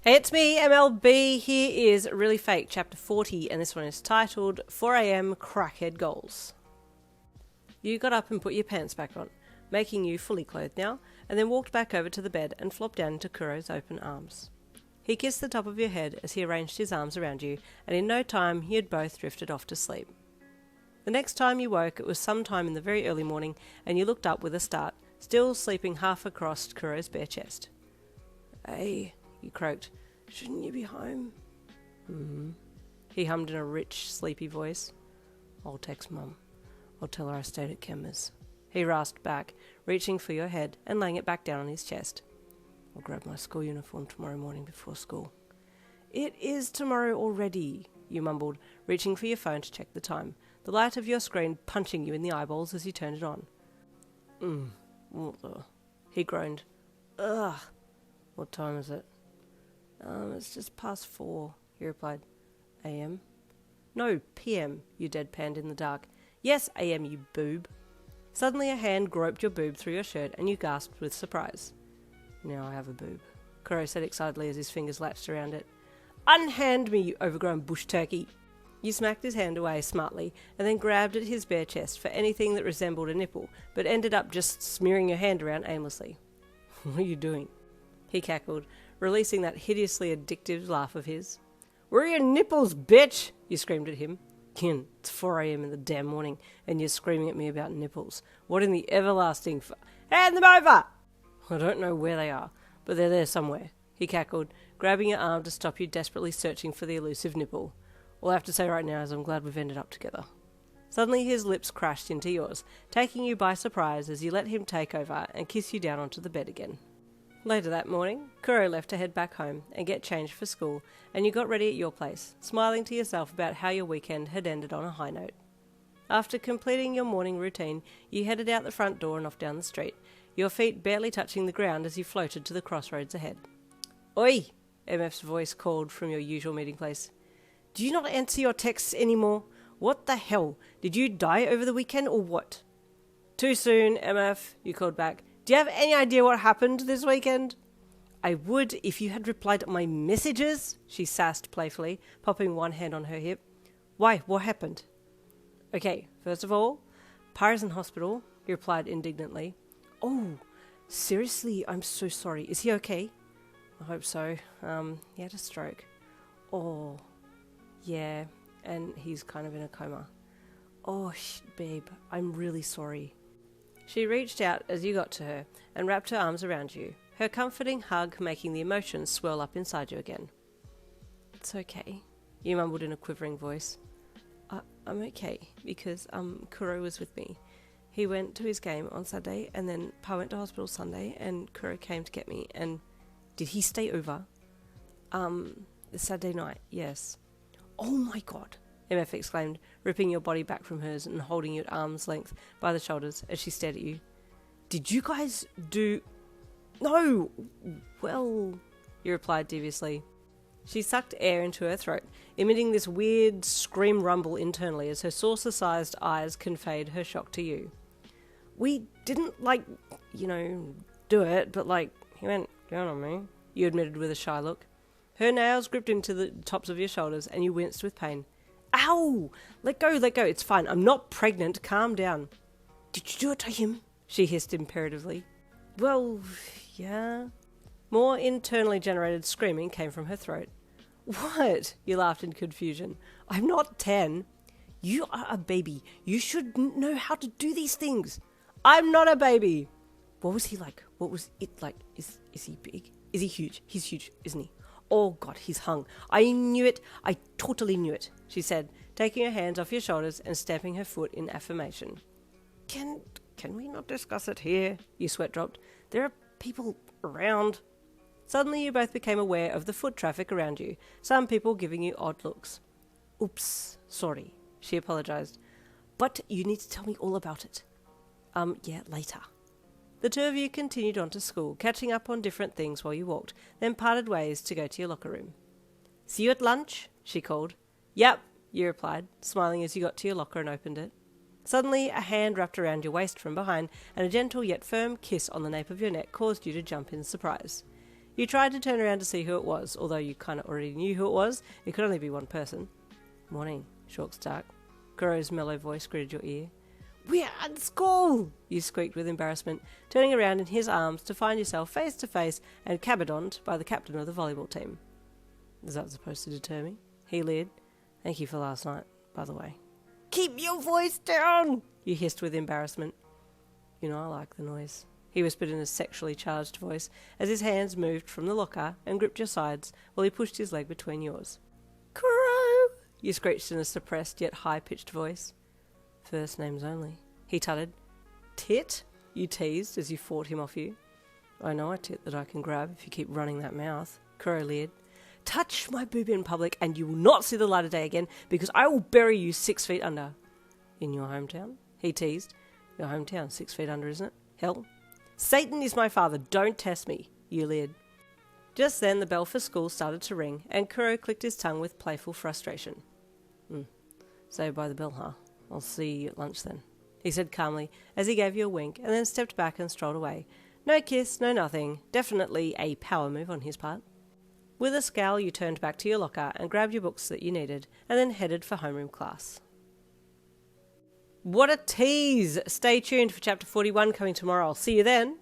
Hey, it's me, MLB. Here is Really Fake, Chapter 40, and this one is titled 4 AM Crackhead Goals. You got up and put your pants back on, making you fully clothed now, and then walked back over to the bed and flopped down into Kuroo's open arms. He kissed the top of your head as he arranged his arms around you, and in no time you had both drifted off to sleep. The next time you woke, it was sometime in the very early morning, and you looked up with a start, still sleeping half across Kuroo's bare chest. "Hey," you croaked. "Shouldn't you be home?" He hummed in a rich, sleepy voice. "I'll text Mum. I'll tell her I stayed at Kemmer's." He rasped back, reaching for your head and laying it back down on his chest. "I'll grab my school uniform tomorrow morning before school." "It is tomorrow already," you mumbled, reaching for your phone to check the time, the light of your screen punching you in the eyeballs as you turned it on. What the?" He groaned. "Ugh. What time is it?" It's just past 4, he replied. "AM?" "No, PM, you deadpanned in the dark." "Yes, AM, you boob." Suddenly a hand groped your boob through your shirt and you gasped with surprise. "Now I have a boob," Kuroo said excitedly as his fingers latched around it. "Unhand me, you overgrown bush turkey." You smacked his hand away smartly and then grabbed at his bare chest for anything that resembled a nipple, but ended up just smearing your hand around aimlessly. "What are you doing?" He cackled, releasing that hideously addictive laugh of his. "Where are your nipples, bitch?" you screamed at him. "Kin, it's 4 AM in the damn morning, and you're screaming at me about nipples. What in the everlasting Hand them over!" "I don't know where they are, but they're there somewhere," he cackled, grabbing your arm to stop you desperately searching for the elusive nipple. "All I have to say right now is I'm glad we've ended up together." Suddenly his lips crashed into yours, taking you by surprise as you let him take over and kiss you down onto the bed again. Later that morning, Kuroo left to head back home and get changed for school, and you got ready at your place, smiling to yourself about how your weekend had ended on a high note. After completing your morning routine, you headed out the front door and off down the street, your feet barely touching the ground as you floated to the crossroads ahead. "Oi!" MF's voice called from your usual meeting place. "Do you not answer your texts anymore? What the hell? Did you die over the weekend or what?" "Too soon, MF," you called back. "Do you have any idea what happened this weekend?" "I would if you had replied to my messages," she sassed playfully, popping one hand on her hip. "Why, what happened?" "Okay, first of all, Pyre's in hospital," he replied indignantly. "Oh, seriously, I'm so sorry. Is he okay?" "I hope so. He had a stroke." "Oh, yeah, and he's kind of in a coma." "Oh, babe, I'm really sorry." She reached out as you got to her and wrapped her arms around you, her comforting hug making the emotions swirl up inside you again. "It's okay," you mumbled in a quivering voice. I'm okay, because Kuroo was with me. He went to his game on Saturday, and then Pa went to hospital Sunday, and Kuroo came to get me, and..." "Did he stay over?" The Saturday night, yes." "Oh my god," MF exclaimed, ripping your body back from hers and holding you at arm's length by the shoulders as she stared at you. "Did you guys do..." "No! Well..." you replied deviously. She sucked air into her throat, emitting this weird scream rumble internally as her saucer-sized eyes conveyed her shock to you. "We didn't, do it, but, he went down on me," you admitted with a shy look. Her nails gripped into the tops of your shoulders and you winced with pain. "Ow! Let go, it's fine. I'm not pregnant, calm down." "Did you do it to him?" she hissed imperatively. "Well, yeah." More internally generated screaming came from her throat. "What?" you laughed in confusion. "I'm not 10. You are a baby. You should know how to do these things." "I'm not a baby." "What was he like? What was it like? Is he big? Is he huge? He's huge, isn't he? Oh god, he's hung. I knew it. I totally knew it," she said, taking her hands off your shoulders and stamping her foot in affirmation. Can we not discuss it here?" you sweat dropped. "There are people around." Suddenly you both became aware of the foot traffic around you, some people giving you odd looks. "Oops, sorry," she apologized. "But you need to tell me all about it." Yeah, later." The two of you continued on to school, catching up on different things while you walked, then parted ways to go to your locker room. "See you at lunch?" she called. "Yep," you replied, smiling as you got to your locker and opened it. Suddenly, a hand wrapped around your waist from behind, and a gentle yet firm kiss on the nape of your neck caused you to jump in surprise. You tried to turn around to see who it was, although you kind of already knew who it was. It could only be one person. Morning, Short Stark. Kuroo's mellow voice greeted your ear. We're at school, you squeaked with embarrassment, turning around in his arms to find yourself face to face and cabardoned by the captain of the volleyball team. Is that supposed to deter me? He leered. Thank you for last night, by the way. Keep your voice down, you hissed with embarrassment. You know I like the noise, he whispered in a sexually charged voice as his hands moved from the locker and gripped your sides while he pushed his leg between yours. Kuroo, you screeched in a suppressed yet high-pitched voice. First names only, he tutted. Tit, you teased as you fought him off you. I know a tit that I can grab if you keep running that mouth, Kuroo leered. Touch my boob in public and you will not see the light of day again because I will bury you 6 feet under. In your hometown? He teased. Your hometown, 6 feet under, isn't it? Hell. Satan is my father, don't test me, you leered. Just then the bell for school started to ring and Kuroo clicked his tongue with playful frustration. Saved by the bell, huh? I'll see you at lunch then, he said calmly as he gave you a wink and then stepped back and strolled away. No kiss, no nothing. Definitely a power move on his part. With a scowl, you turned back to your locker and grabbed your books that you needed, and then headed for homeroom class. What a tease! Stay tuned for chapter 41 coming tomorrow. I'll see you then.